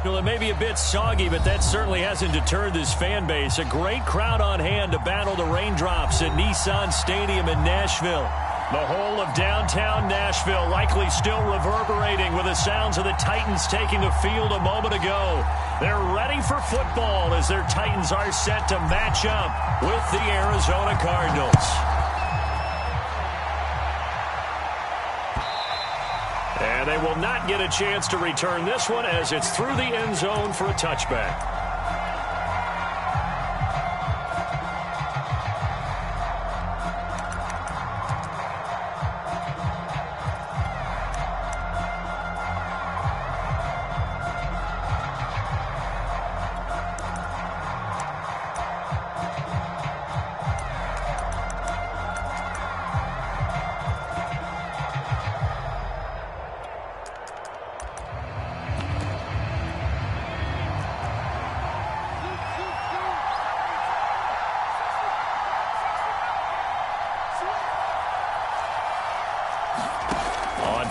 Well, it may be a bit soggy, but that certainly hasn't deterred this fan base. A great crowd on hand to battle the raindrops at Nissan Stadium in Nashville. The whole of downtown Nashville likely still reverberating with the sounds of the Titans taking the field a moment ago. They're ready for football as their Titans are set to match up with the Arizona Cardinals. And they will not get a chance to return this one as it's through the end zone for a touchback.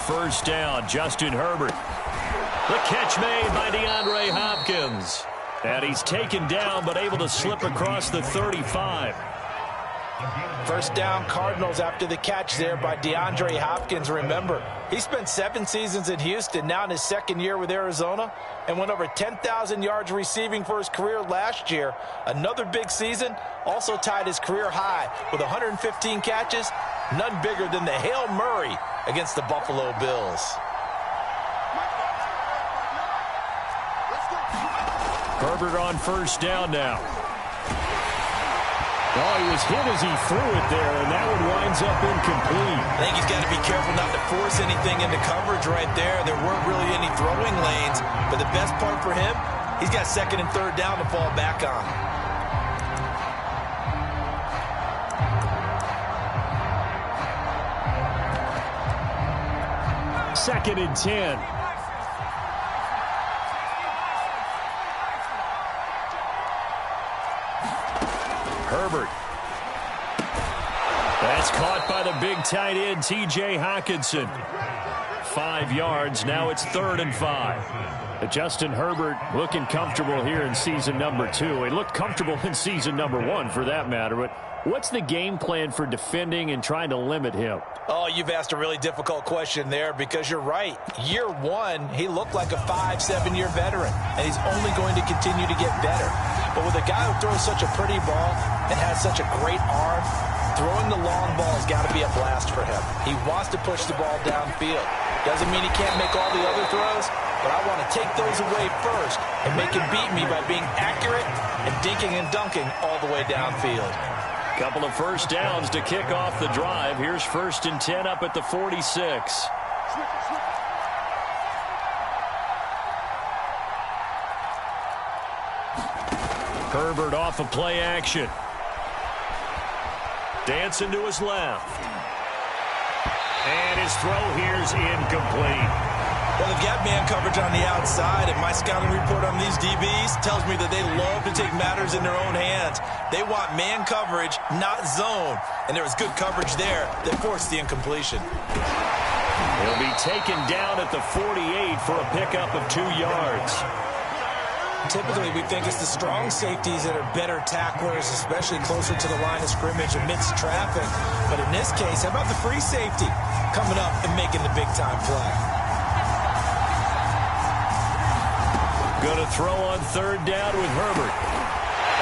First down, Justin Herbert. The catch made by DeAndre Hopkins. And he's taken down but able to slip across the 35. First down, Cardinals after the catch there by DeAndre Hopkins. Remember, he spent 7 seasons in Houston, now in his second year with Arizona, and went over 10,000 yards receiving for his career last year. Another big season, also tied his career high with 115 catches, none bigger than the Hail Murray against the Buffalo Bills. Herbert on first down now. Oh, he was hit as he threw it there, and that one winds up incomplete. I think he's got to be careful not to force anything into coverage right there. There weren't really any throwing lanes, but the best part for him, he's got second and third down to fall back on. Second and 10. Herbert. That's caught by the big tight end, T.J. Hockenson. 5 yards. Now it's 3rd and 5. Justin Herbert looking comfortable here in season number 2. He looked comfortable in season number 1 for that matter. But what's the game plan for defending and trying to limit him? Oh, you've asked a really difficult question there because you're right. Year 1, he looked like a 5-7-year veteran, and he's only going to continue to get better. But with a guy who throws such a pretty ball and has such a great arm, throwing the long ball has got to be a blast for him. He wants to push the ball downfield. Doesn't mean he can't make all the other throws, but I want to take those away first and make him beat me by being accurate and dinking and dunking all the way downfield. Couple of first downs to kick off the drive. Here's 1st and 10 up at the 46. Herbert off of play action. Dancing to his left. And his throw here's incomplete. Well, they've got man coverage on the outside, and my scouting report on these DBs tells me that they love to take matters in their own hands. They want man coverage, not zone. And there was good coverage there that forced the incompletion. He'll be taken down at the 48 for a pickup of 2 yards. Typically, we think it's the strong safeties that are better tacklers, especially closer to the line of scrimmage amidst traffic. But in this case, how about the free safety coming up and making the big-time play? Going to throw on 3rd down with Herbert.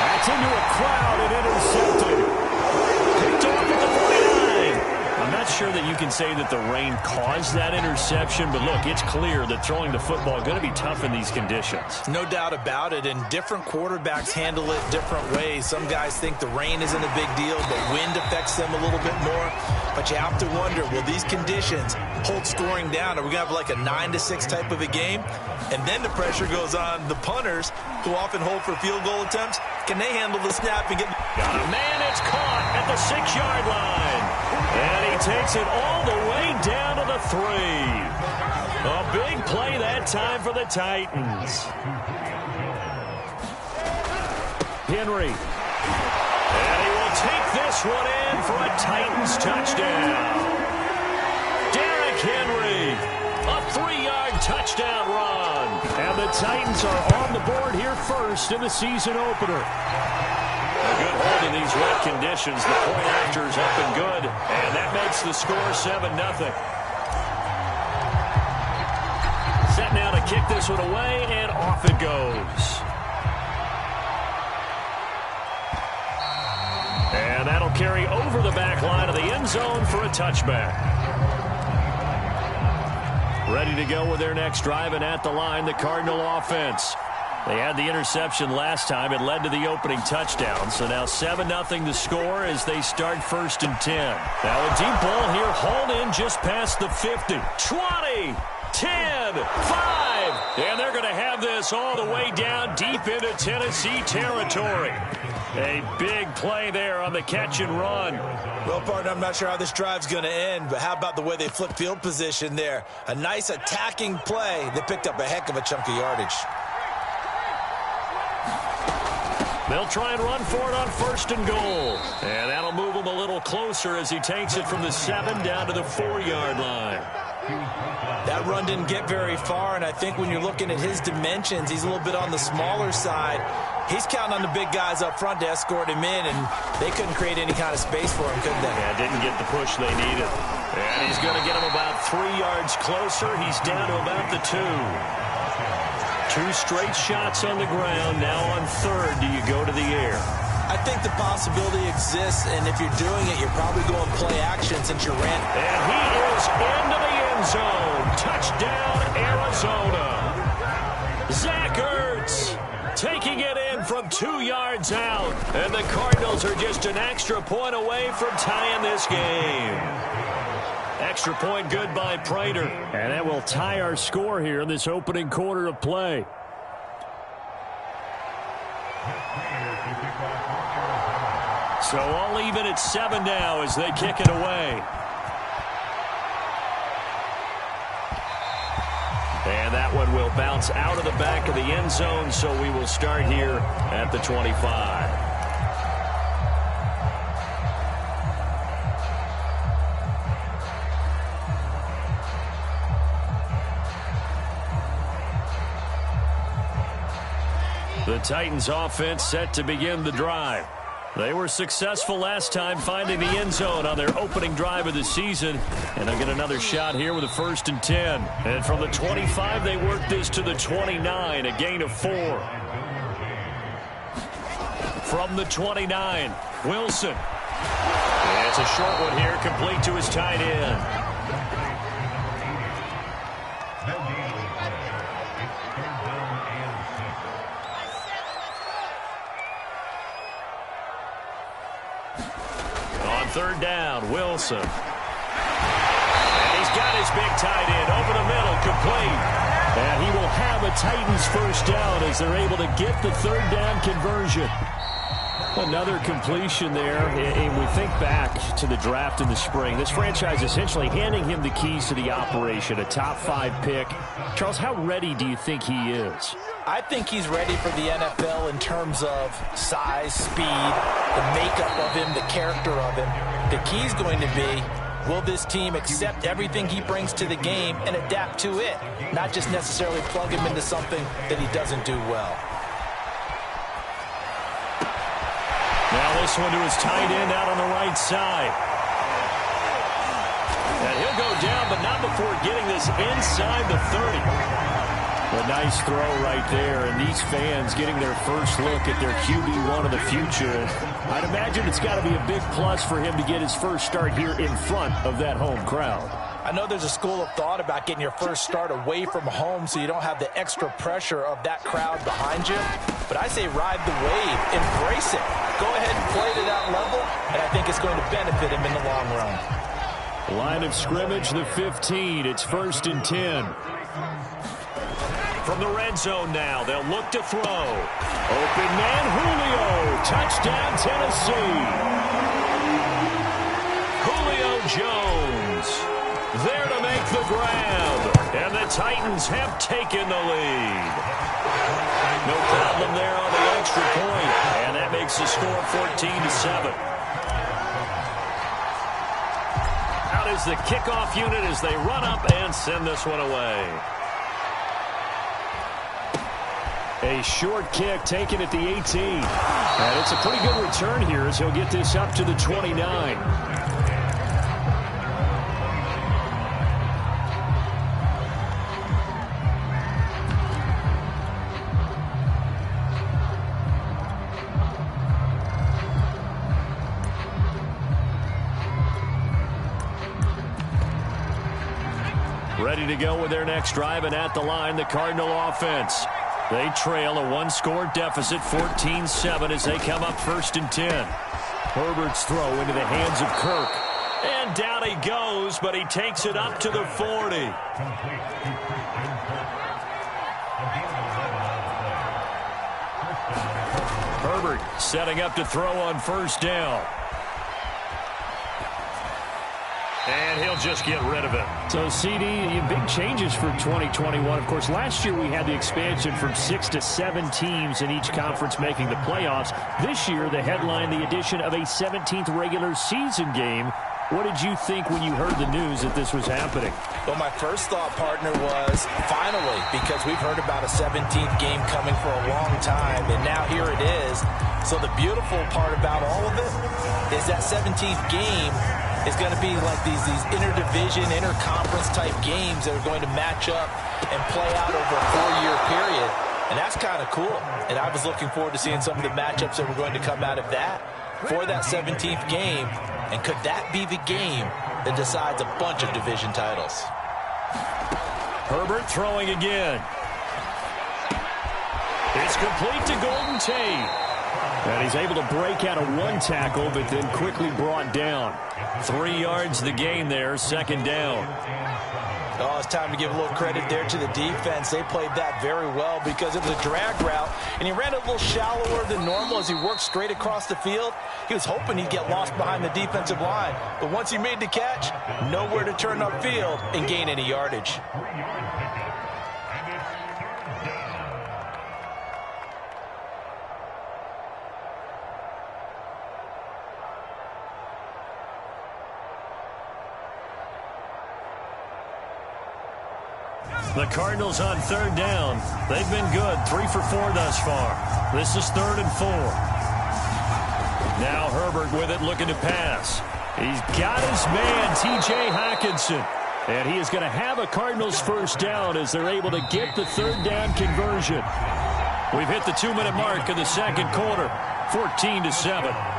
That's into a crowd and intercepted. Picked off at the 49. I'm not sure that you can say that the rain caused that interception, but look, it's clear that throwing the football is going to be tough in these conditions. No doubt about it, and different quarterbacks handle it different ways. Some guys think the rain isn't a big deal, but wind affects them a little bit more. But you have to wonder, will these conditions hold scoring down? Are we going to have like a 9-6 type of a game? And then the pressure goes on the punters, who often hold for field goal attempts. Can they handle the snap and get... Got a man, it's caught at the 6-yard line. And he takes it all the way down to the 3. A big play that time for the Titans. Henry. And he will take this one in for a Titans touchdown. Derrick Henry A 3-yard touchdown run. And the Titans are on the board here first in the season opener. A good hold in these wet conditions. The point after is up and good. And that makes the score 7-0. Set now to kick this one away, and off it goes. And that'll carry over the back line of the end zone for a touchback. Ready to go with their next drive, and at the line, the Cardinal offense. They had the interception last time. It led to the opening touchdown. So now 7-0 the score as they start 1st and 10. Now a deep ball here, hauled in just past the 50. 20, 10, 5. And they're going to have this all the way down deep into Tennessee territory. A big play there on the catch and run. Well, partner, I'm not sure how this drive's going to end, but how about the way they flip field position there? A nice attacking play. They picked up a heck of a chunk of yardage. They'll try and run for it on 1st and goal. And that'll move him a little closer as he takes it from the 7 down to the 4-yard line. That run didn't get very far, and I think when you're looking at his dimensions, he's a little bit on the smaller side. He's counting on the big guys up front to escort him in, and they couldn't create any kind of space for him, could they? Yeah, didn't get the push they needed. And he's going to get him about 3 yards closer. He's down to about the 2. 2 straight shots on the ground. Now on 3rd, do you go to the air? I think the possibility exists, and if you're doing it, you're probably going play action since you ran. And he is into the end zone. Touchdown, Arizona. Zach Ertz taking it in from 2 yards out. And the Cardinals are just an extra point away from tying this game. Extra point good by Prater. And that will tie our score here in this opening quarter of play. So all even at 7 now as they kick it away. And that one will bounce out of the back of the end zone, so we will start here at the 25. The Titans offense set to begin the drive. They were successful last time finding the end zone on their opening drive of the season. And they'll get another shot here with a 1st and 10. And from the 25, they work this to the 29, a gain of 4. From the 29, Wilson. And it's a short one here, complete to his tight end. On 3rd down, Wilson. And he's got his big tight end over the middle, complete. And he will have a Titans 1st down as they're able to get the 3rd down conversion. Another completion there. And we think back to the draft in the spring. This franchise essentially handing him the keys to the operation, a top 5 pick. Charles, how ready do you think he is? I think he's ready for the NFL in terms of size, speed, the makeup of him, the character of him. The key's going to be, will this team accept everything he brings to the game and adapt to it, not just necessarily plug him into something that he doesn't do well. Now this one to his tight end out on the right side. And he'll go down, but not before getting this inside the 30. A nice throw right there, and these fans getting their first look at their QB1 of the future. I'd imagine it's got to be a big plus for him to get his first start here in front of that home crowd. I know there's a school of thought about getting your first start away from home so you don't have the extra pressure of that crowd behind you. But I say ride the wave, embrace it. Go ahead and play to that level, and I think it's going to benefit him in the long run. Line of scrimmage, the 15. It's 1st and 10. From the red zone now, they'll look to throw. Open man, Julio. Touchdown, Tennessee. Julio Jones there to make the grab. And the Titans have taken the lead. No problem there on the extra point. And that makes the score 14-7. Out out is the kickoff unit as they run up and send this one away. A short kick taken at the 18. And it's a pretty good return here as he'll get this up to the 29. Ready to go with their next drive, and at the line, the Cardinal offense. They trail a one-score deficit, 14-7, as they come up 1st and 10. Herbert's throw into the hands of Kirk. And down he goes, but he takes it up to the 40. Herbert setting up to throw on 1st down. And he'll just get rid of it. So, CD, big changes for 2021. Of course, last year we had the expansion from 6 to 7 teams in each conference making the playoffs. This year, the headline, the addition of a 17th regular season game. What did you think when you heard the news that this was happening? Well, my first thought, partner, was finally, because we've heard about a 17th game coming for a long time, and now here it is. So the beautiful part about all of it is that 17th game is going to be like these interdivision, interconference type games that are going to match up and play out over a 4-year period. And that's kind of cool. And I was looking forward to seeing some of the matchups that were going to come out of that for that 17th game. And could that be the game that decides a bunch of division titles? Herbert throwing again. It's complete to Golden Tate. And he's able to break out of one tackle, but then quickly brought down. 3 yards the gain there, 2nd down. Oh, it's time to give a little credit there to the defense. They played that very well because it was a drag route, and he ran a little shallower than normal as he worked straight across the field. He was hoping he'd get lost behind the defensive line, but once he made the catch, nowhere to turn upfield and gain any yardage. The Cardinals on 3rd down. They've been good, 3 for 4 thus far. This is 3rd and 4. Now Herbert with it, looking to pass. He's got his man, T.J. Hockenson. And he is going to have a Cardinals 1st down as they're able to get the 3rd down conversion. We've hit the 2-minute mark in the 2nd quarter, 14-7.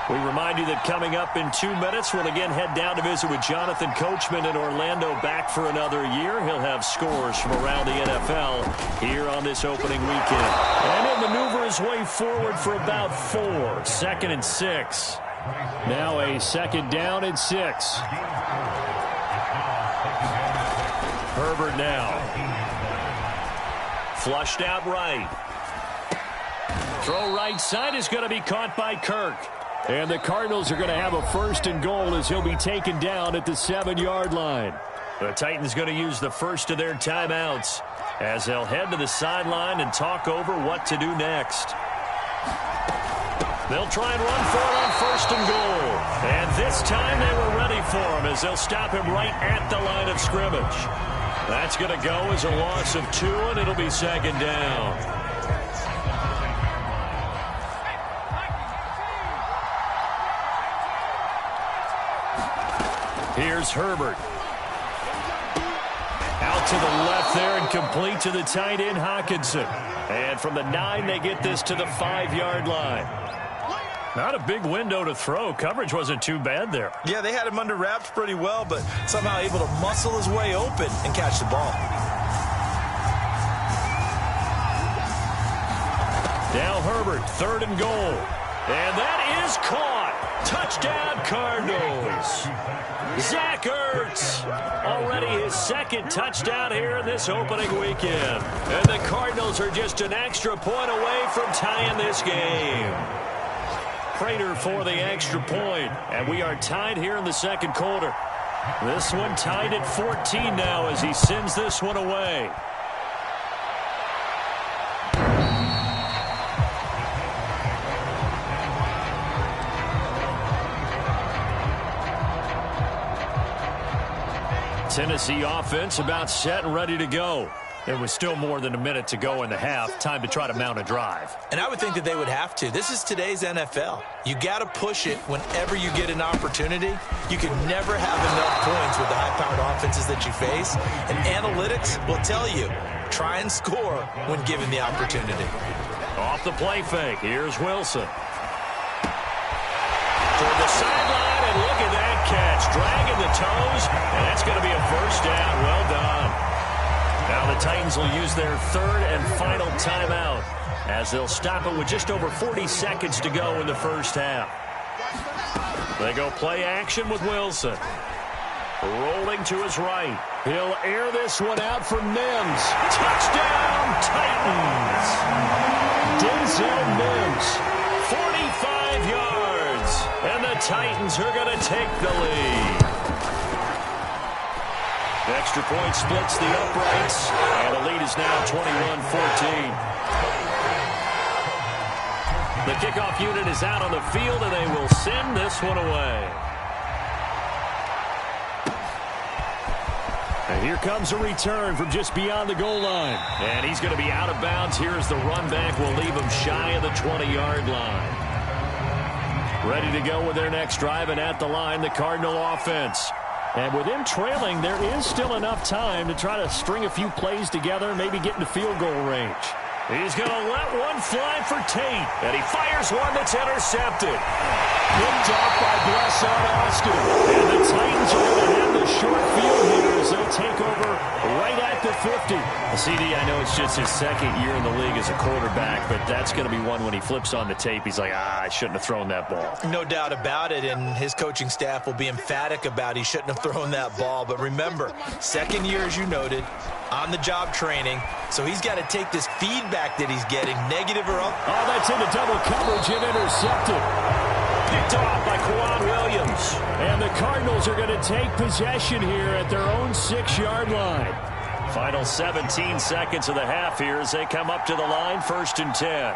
We remind you that coming up in 2 minutes, we'll again head down to visit with Jonathan Coachman in Orlando, back for another year. He'll have scores from around the NFL here on this opening weekend. And he'll maneuver his way forward for about 4. 2nd and 6. Now a 2nd down and 6. Herbert now. Flushed out right. Throw right side is going to be caught by Kirk. And the Cardinals are going to have a 1st and goal as he'll be taken down at the 7-yard line. The Titans going to use the first of their timeouts as they'll head to the sideline and talk over what to do next. They'll try and run for it on 1st and goal. And this time they were ready for him as they'll stop him right at the line of scrimmage. That's going to go as a loss of 2, and it'll be 2nd down. Here's Herbert. Out to the left there and complete to the tight end, Hockenson. And from the 9, they get this to the 5-yard line. Not a big window to throw. Coverage wasn't too bad there. Yeah, they had him under wraps pretty well, but somehow able to muscle his way open and catch the ball. Now Herbert, 3rd and goal. And that is caught. Touchdown, Cardinals. Zach Ertz, already his 2nd touchdown here in this opening weekend. And the Cardinals are just an extra point away from tying this game. Prater for the extra point, and we are tied here in the 2nd quarter. This one tied at 14 now as he sends this one away. Tennessee offense about set and ready to go. There was still more than a minute to go in the half. Time to try to mount a drive. And I would think that they would have to. This is today's NFL. You got to push it whenever you get an opportunity. You can never have enough points with the high-powered offenses that you face. And analytics will tell you, try and score when given the opportunity. Off the play fake. Here's Wilson. Toward the sideline, and look at that catch. Dragging the toes, and that's going to be a first down. Well done. Now the Titans will use their third and final timeout as they'll stop it with just over 40 seconds to go in the first half. They go play action with Wilson. Rolling to his right. He'll air this one out for Mims. Touchdown, Titans. Denzel Mims, 45 yards. And the Titans are going to take the lead. Extra point splits the uprights, and the lead is now 21-14. The kickoff unit is out on the field, and they will send this one away. And here comes a return from just beyond the goal line. And he's going to be out of bounds. Here's the run back. We'll leave him shy of the 20-yard line. Ready to go with their next drive, and at the line, the Cardinal offense. And with him trailing, there is still enough time to try to string a few plays together, maybe get into field goal range. He's going to let one fly for Tate, and he fires one that's intercepted. Picked off by Blasson Austin. And the Titans are going to have the short field here as they'll take over right at the 50. CD, I know it's just his second year in the league as a quarterback, but that's going to be one when he flips on the tape. He's like, I shouldn't have thrown that ball. No doubt about it, and his coaching staff will be emphatic about he shouldn't have thrown that ball. But remember, second year, as you noted, on-the-job training, so he's got to take this feedback that he's getting, negative or up. Oh, that's into double coverage and intercepted. Picked off by Quan Williams. And the Cardinals are going to take possession here at their own 6-yard line. Final 17 seconds of the half here as they come up to the line, 1st and 10.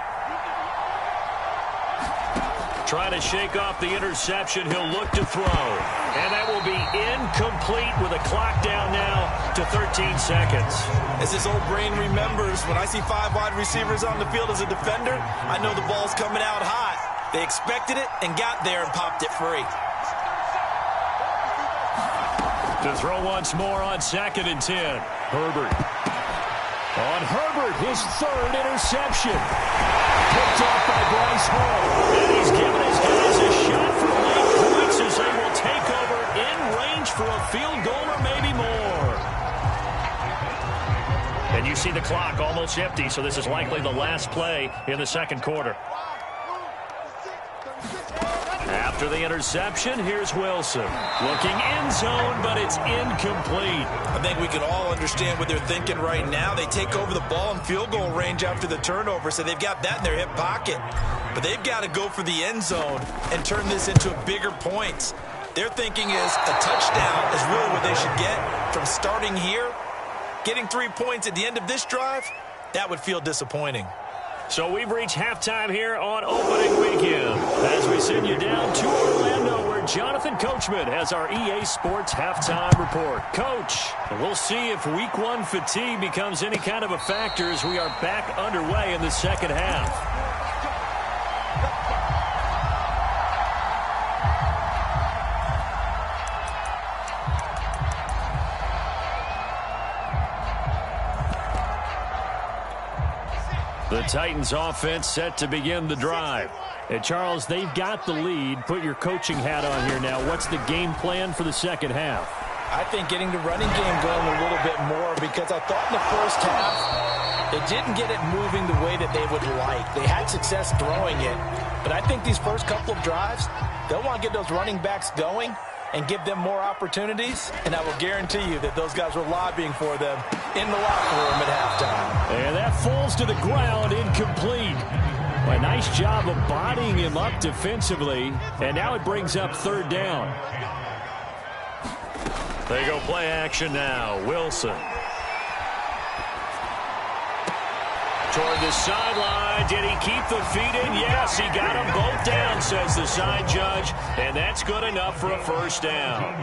Trying to shake off the interception. He'll look to throw. And that will be incomplete with a clock down now to 13 seconds. As his old brain remembers, when I see 5 wide receivers on the field as a defender, I know the ball's coming out hot. They expected it and got there and popped it free. To throw once more on 2nd and 10. Herbert. On Herbert, his 3rd interception. Picked off by Bryce Hall. And he's given his guys a shot for late points as they will take over in range for a field goal or maybe more. And you see the clock almost empty, so this is likely the last play in the second quarter. After the interception, here's Wilson. Looking end zone, but it's incomplete. I think we can all understand what they're thinking right now. They take over the ball in field goal range after the turnover, so they've got that in their hip pocket. But they've got to go for the end zone and turn this into a bigger points. Their thinking is a touchdown is really what they should get from starting here. Getting 3 points at the end of this drive, that would feel disappointing. So we've reached halftime here on opening weekend as we send you down to Orlando where Jonathan Coachman has our EA Sports halftime report. Coach, we'll see if week 1 fatigue becomes any kind of a factor as we are back underway in the second half. The Titans offense set to begin the drive. And Charles, they've got the lead. Put your coaching hat on here now. What's the game plan for the second half? I think getting the running game going a little bit more because I thought in the first half they didn't get it moving the way that they would like. They had success throwing it. But I think these first couple of drives, they'll want to get those running backs going and give them more opportunities, and I will guarantee you that those guys were lobbying for them in the locker room at halftime. And that falls to the ground, incomplete. A nice job of bodying him up defensively, and now it brings up 3rd down. They go play action now. Wilson. Toward the sideline. Did he keep the feet in? Yes, he got them both down, says the side judge. And that's good enough for a first down.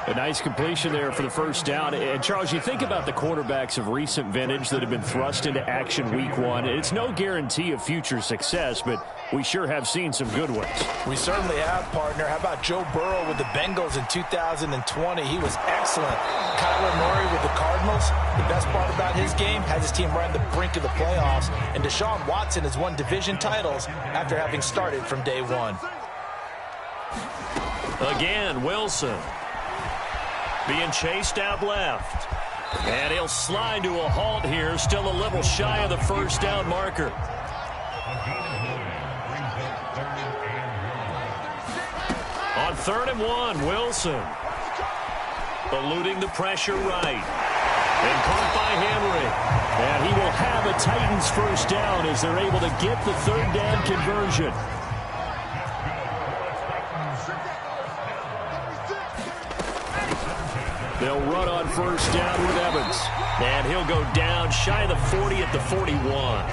A nice completion there for the first down. And, Charles, you think about the quarterbacks of recent vintage that have been thrust into action week one. It's no guarantee of future success, but we sure have seen some good ones. We certainly have, partner. How about Joe Burrow with the Bengals in 2020? He was excellent. Kyler Murray with the Cardinals. The best part about his game has his team right on the brink of the playoffs. And Deshaun Watson has won division titles after having started from day one. Again, Wilson being chased out left. And he'll slide to a halt here, still a little shy of the first down marker. On 3rd and 1, Wilson eluding the pressure right. And caught by Henry. And he will have a Titans first down as they're able to get the 3rd down conversion. They'll run on first down with Evans. And he'll go down shy of the 40 at the 41.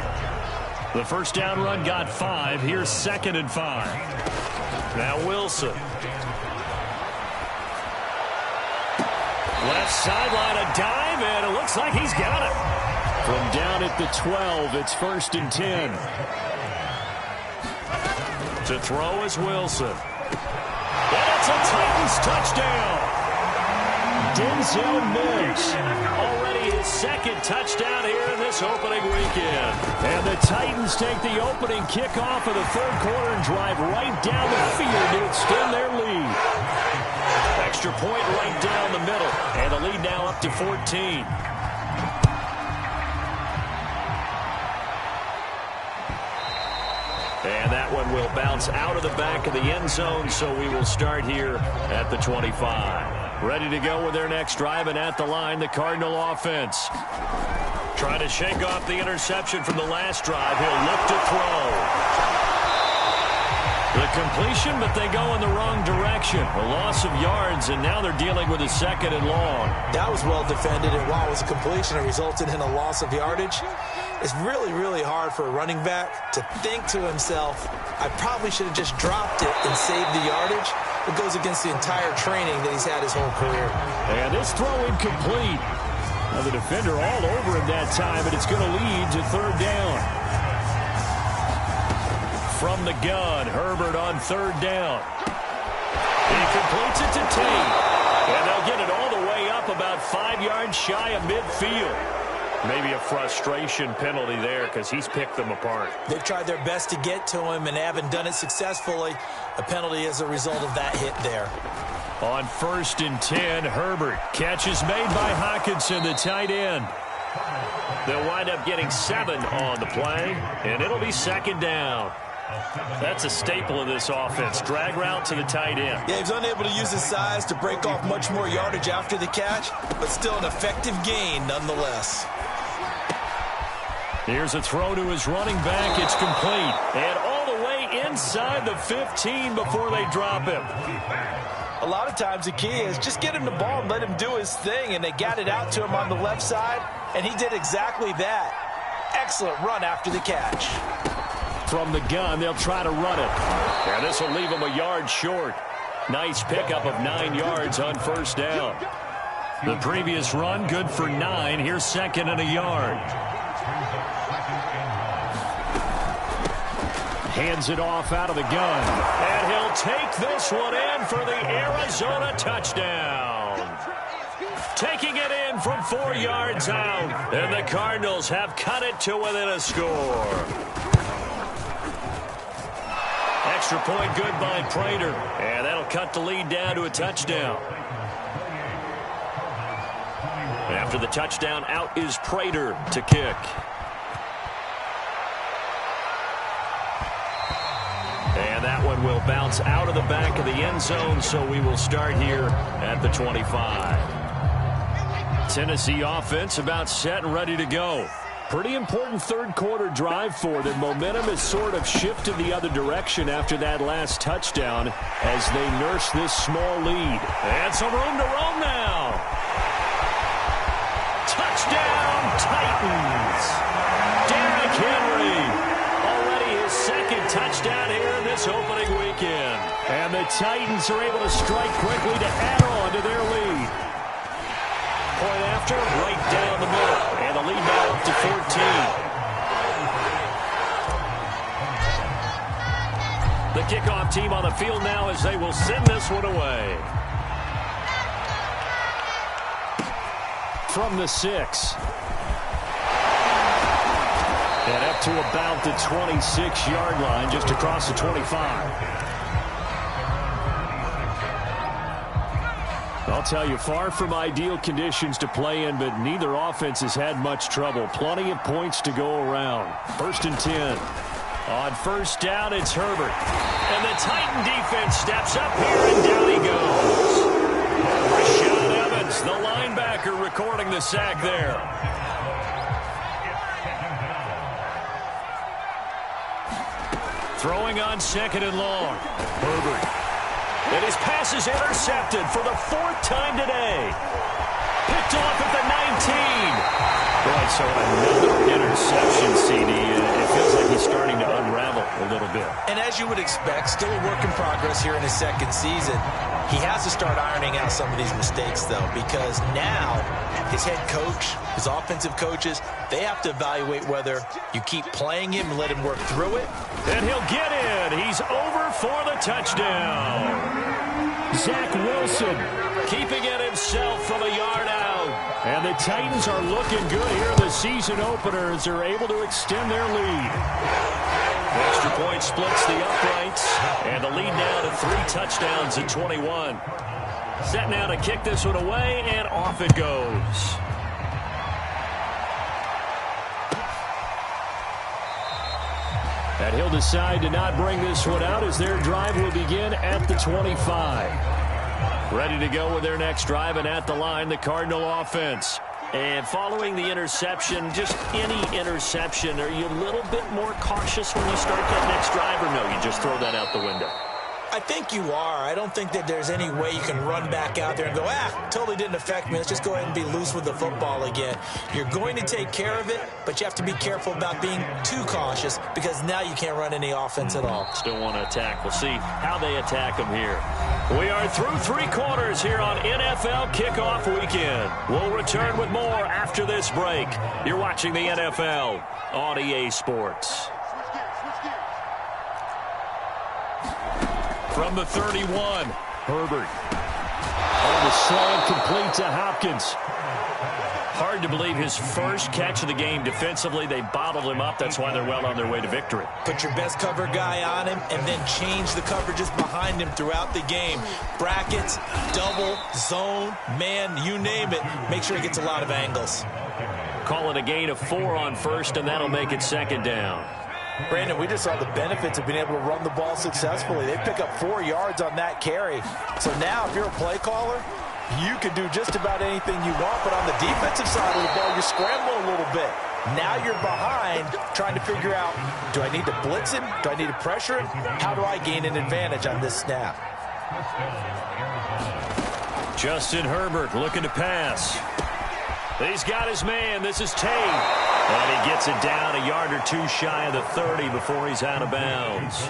The first down run got 5. Here's 2nd and 5. Now Wilson. Left sideline, a dive, and it looks like he's got it. From down at the 12, it's 1st and 10. To throw is Wilson. And it's a Titans touchdown. Denzel Mims, already his 2nd touchdown here in this opening weekend. And the Titans take the opening kickoff of the 3rd quarter and drive right down the field to extend their lead. Extra point right down the middle, and the lead now up to 14. And that one will bounce out of the back of the end zone, so we will start here at the 25. Ready to go with their next drive, and at the line, the Cardinal offense. Trying to shake off the interception from the last drive. He'll look to throw. The completion, but they go in the wrong direction. A loss of yards, and now they're dealing with a 2nd and long. That was well defended, and while it was a completion, it resulted in a loss of yardage. It's really, really hard for a running back to think to himself, I probably should have just dropped it and saved the yardage. It goes against the entire training that he's had his whole career. And this throw incomplete. Now the defender all over him that time, and it's going to lead to 3rd down. From the gun, Herbert on 3rd down. He completes it to Tate. And they'll get it all the way up about 5 yards shy of midfield. Maybe a frustration penalty there because he's picked them apart. They've tried their best to get to him and haven't done it successfully. A penalty as a result of that hit there. On 1st and 10, Herbert. Catch is made by Hockenson, the tight end. They'll wind up getting 7 on the play, and it'll be 2nd down. That's a staple of this offense. Drag route to the tight end. Yeah, he's unable to use his size to break off much more yardage after the catch, but still an effective gain nonetheless. Here's a throw to his running back. It's complete. And all the way inside the 15 before they drop him. A lot of times the key is just get him the ball and let him do his thing, and they got it out to him on the left side, and he did exactly that. Excellent run after the catch. From the gun, they'll try to run it. And this will leave him a yard short. Nice pickup of 9 yards on 1st down. The previous run, good for 9. Here's 2nd and a yard. Hands it off out of the gun. And he'll take this one in for the Arizona touchdown. Taking it in from 4 yards out. And the Cardinals have cut it to within a score. Extra point good by Prater. And that'll cut the lead down to a touchdown. After the touchdown, out is Prater to kick. And that one will bounce out of the back of the end zone, so we will start here at the 25. Tennessee offense about set and ready to go. Pretty important 3rd quarter drive for them. Momentum has sort of shifted the other direction after that last touchdown as they nurse this small lead. And some room to roam now. Touchdown, Titans. Derrick Henry. Already his 2nd touchdown here in this opening weekend. And the Titans are able to strike quickly to add on to their lead. Point after, right down the middle. And the lead now up to 14. The kickoff team on the field now as they will send this one away. From the 6. And up to about the 26-yard line, just across the 25. I'll tell you, far from ideal conditions to play in, but neither offense has had much trouble. Plenty of points to go around. 1st and 10. On first down, it's Herbert. And the Titan defense steps up here, and down he goes. Rashaan Evans, the linebacker, recording the sack there. Throwing on 2nd and long. Herbert. And his pass is intercepted for the 4th time today. Picked off at the 19. Boy, so another interception, CD. It feels like he's starting to unravel a little bit. And as you would expect, still a work in progress here in his 2nd season. He has to start ironing out some of these mistakes, though, because now his head coach, his offensive coaches, they have to evaluate whether you keep playing him and let him work through it. And he'll get in. He's over for the touchdown. Zach Wilson keeping it himself from a yard out. And the Titans are looking good here in the season opener as they're able to extend their lead. Extra point splits the uprights. And the lead now to 3 touchdowns at 21. Set now to kick this one away, and off it goes. And he'll decide to not bring this one out as their drive will begin at the 25. Ready to go with their next drive, and at the line, the Cardinal offense. And following the interception, just any interception, are you a little bit more cautious when you start that next drive, or no, you just throw that out the window? I think you are. I don't think that there's any way you can run back out there and go, totally didn't affect me. Let's just go ahead and be loose with the football again. You're going to take care of it, but you have to be careful about being too cautious because now you can't run any offense at all. Still want to attack. We'll see how they attack them here. We are through 3 quarters here on NFL Kickoff Weekend. We'll return with more after this break. You're watching the NFL on EA Sports. From the 31, Herbert. On the slant, complete to Hopkins. Hard to believe his first catch of the game defensively. They bottled him up. That's why they're well on their way to victory. Put your best cover guy on him and then change the coverages behind him throughout the game. Brackets, double, zone, man, you name it. Make sure he gets a lot of angles. Call it a gain of 4 on first, and that'll make it 2nd down. Brandon, we just saw the benefits of being able to run the ball successfully. They pick up 4 yards on that carry. So now, if you're a play caller, you can do just about anything you want. But on the defensive side of the ball, you're scrambling a little bit. Now you're behind, trying to figure out, do I need to blitz him? Do I need to pressure him? How do I gain an advantage on this snap? Justin Herbert looking to pass. He's got his man. This is Tate. And he gets it down a yard or 2 shy of the 30 before he's out of bounds.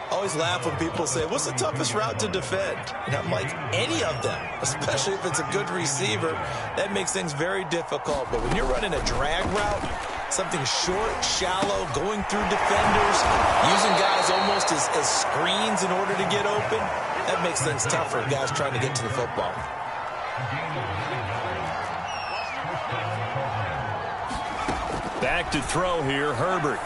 Always laugh when people say, what's the toughest route to defend? And I'm like, any of them, especially if it's a good receiver. That makes things very difficult. But when you're running a drag route, something short, shallow, going through defenders, using guys almost as screens in order to get open, that makes things tougher for guys trying to get to the football. Back to throw here, Herbert.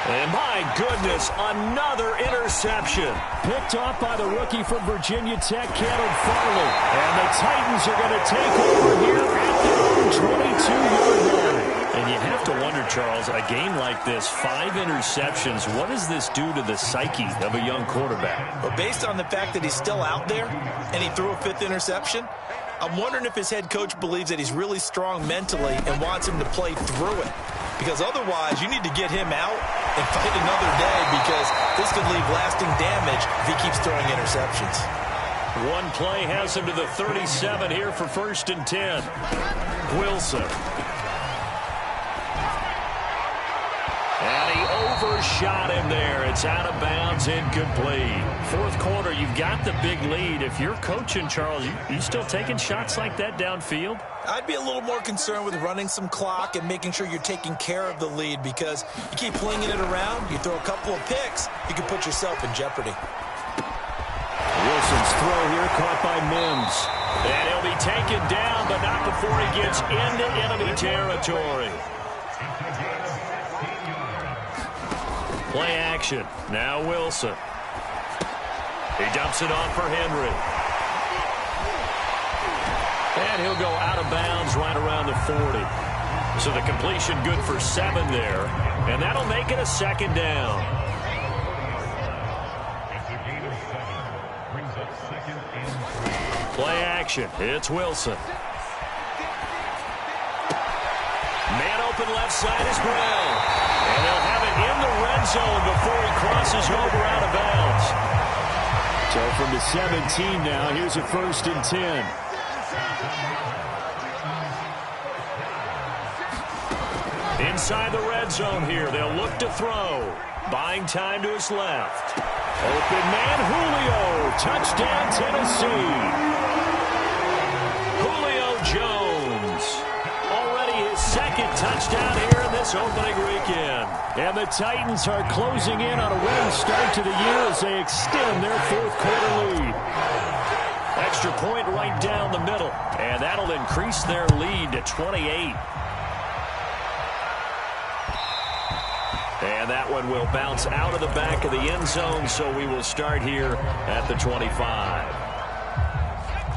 And my goodness, another interception. Picked off by the rookie from Virginia Tech, Caleb Farley. And the Titans are going to take over here at their own 22-yard line. And you have to wonder, Charles, a game like this, 5 interceptions, what does this do to the psyche of a young quarterback? Well, based on the fact that he's still out there and he threw a 5th interception, I'm wondering if his head coach believes that he's really strong mentally and wants him to play through it. Because otherwise, you need to get him out and fight another day because this could leave lasting damage if he keeps throwing interceptions. One play has him to the 37 here for 1st and 10. Wilson. And he overshot him there. It's out of bounds, incomplete. Fourth quarter, you've got the big lead. If you're coaching, Charles, you still taking shots like that downfield? I'd be a little more concerned with running some clock and making sure you're taking care of the lead, because you keep flinging it around, you throw a couple of picks, you can put yourself in jeopardy. Wilson's throw here caught by Mims. And he'll be taken down, but not before he gets into enemy territory. Play action. Now Wilson. He dumps it off for Henry. And he'll go out of bounds right around the 40. So the completion good for 7 there. And that'll make it a second down. Play action. It's Wilson. Man open left side is Brown. And they'll have it in the red zone before he crosses over out of bounds. So from the 17 now, here's a 1st and 10. Inside the red zone here, they'll look to throw. Buying time to his left. Open man, Julio. Touchdown, Tennessee. Julio Jones. Already his 2nd touchdown here in this opening weekend. And the Titans are closing in on a winning start to the year as they extend their 4th quarter lead. Extra point right down the middle. And that'll increase their lead to 28. And that one will bounce out of the back of the end zone, so we will start here at the 25.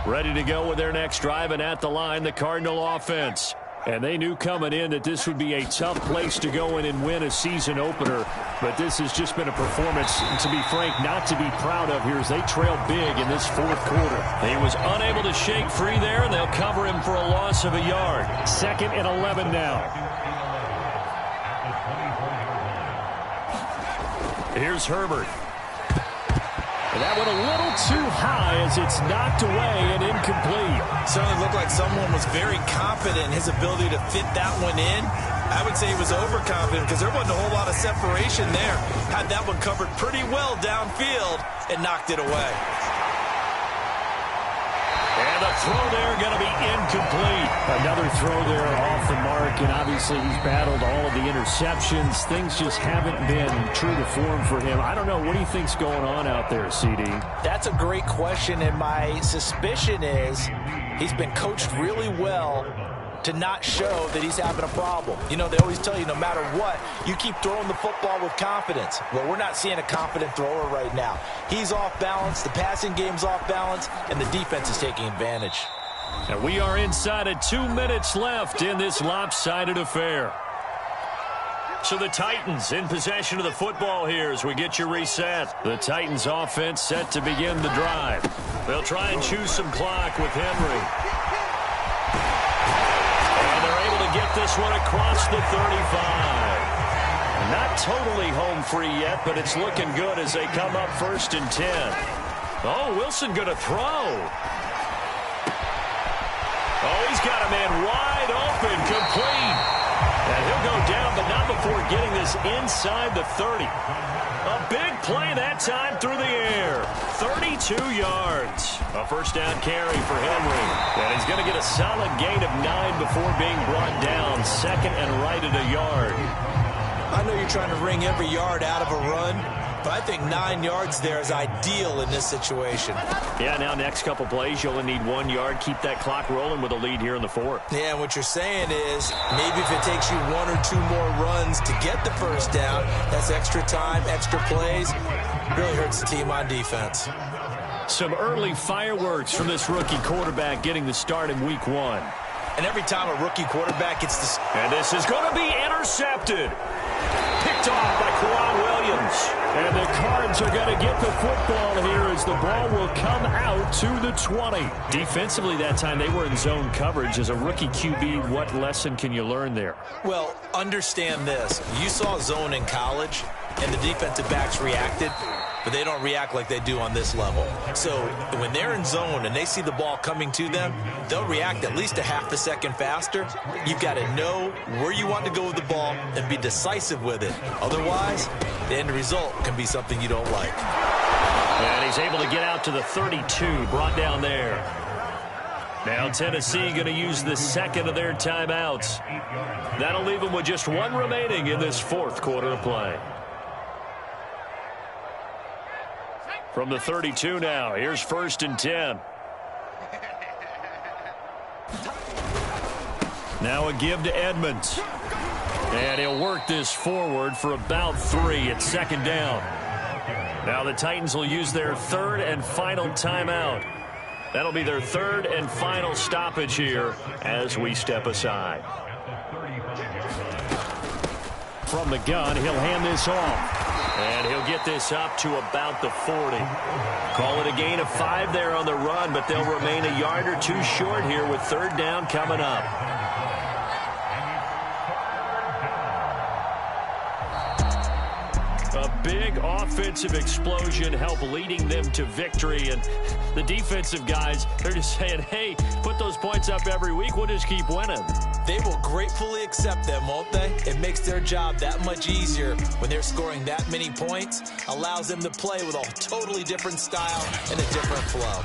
Ready to go with their next drive, and at the line, the Cardinal offense. And they knew coming in that this would be a tough place to go in and win a season opener. But this has just been a performance, to be frank, not to be proud of here as they trail big in this 4th quarter. He was unable to shake free there, and they'll cover him for a loss of a yard. 2nd and 11 now. Here's Herbert. And that went a little too high as it's knocked away and incomplete. Certainly looked like someone was very confident in his ability to fit that one in. I would say he was overconfident because there wasn't a whole lot of separation there. Had that one covered pretty well downfield and knocked it away. And the throw there going to be incomplete. Another throw there off the mark, and obviously he's battled all of the interceptions. Things just haven't been true to form for him. I don't know. What do you think's going on out there, CD? That's a great question, and my suspicion is he's been coached really well to not show that he's having a problem. You know, they always tell you no matter what, you keep throwing the football with confidence. Well, we're not seeing a confident thrower right now. He's off balance, the passing game's off balance, and the defense is taking advantage. And we are inside of 2 minutes left in this lopsided affair. So the Titans in possession of the football here as we get you reset. The Titans offense set to begin the drive. They'll try and choose some clock with Henry. Get this one across the 35. Not totally home free yet, but it's looking good as they come up 1st and 10. Oh, Wilson going to throw. Oh, he's got a man wide open, complete. And he'll go down, but not before getting this inside the 30. A big play that time through the air. 32 yards. A 1st down carry for Henry. And he's going to get a solid gain of 9 before being brought down. 2nd and right at a yard. I know you're trying to wring every yard out of a run, but I think 9 yards there is ideal in this situation. Yeah, now next couple plays, you only need 1 yard. Keep that clock rolling with a lead here in the 4th. Yeah, and what you're saying is maybe if it takes you 1 or 2 more runs to get the 1st down, that's extra time, extra plays. Really hurts the team on defense. Some early fireworks from this rookie quarterback getting the start in week 1. And every time a rookie quarterback gets the... And this is going to be intercepted. Picked off by Quan Williams. And the Cards are going to get the football here as the ball will come out to the 20. Defensively that time they were in zone coverage. As a rookie QB, what lesson can you learn there? Well, understand this. You saw zone in college, and the defensive backs reacted. but they don't react like they do on this level. So when they're in zone and they see the ball coming to them, they'll react at least a half a second faster. You've got to know where you want to go with the ball and be decisive with it. Otherwise, the end result can be something you don't like. And he's able to get out to the 32, brought down there. Now Tennessee going to use the second of their timeouts. That'll leave them with just one remaining in this fourth quarter of play. From the 32 now, here's 1st and 10. Now a give to Edmonds. And he'll work this forward for about 3 at 2nd down. Now the Titans will use their 3rd and final timeout. That'll be their 3rd and final stoppage here as we step aside. From the gun, he'll hand this off. And he'll get this up to about the 40. Call it a gain of 5 there on the run, but they'll remain a yard or 2 short here with 3rd down coming up. A big offensive explosion helped leading them to victory. And the defensive guys, they're just saying, hey, put those points up every week. We'll just keep winning. They will gratefully accept them, won't they? It makes their job that much easier when they're scoring that many points. Allows them to play with a totally different style and a different flow.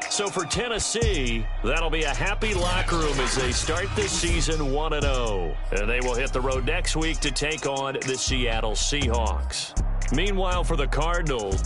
So for Tennessee, that'll be a happy locker room as they start this season 1-0. And they will hit the road next week to take on the Seattle Seahawks. Meanwhile, for the Cardinals,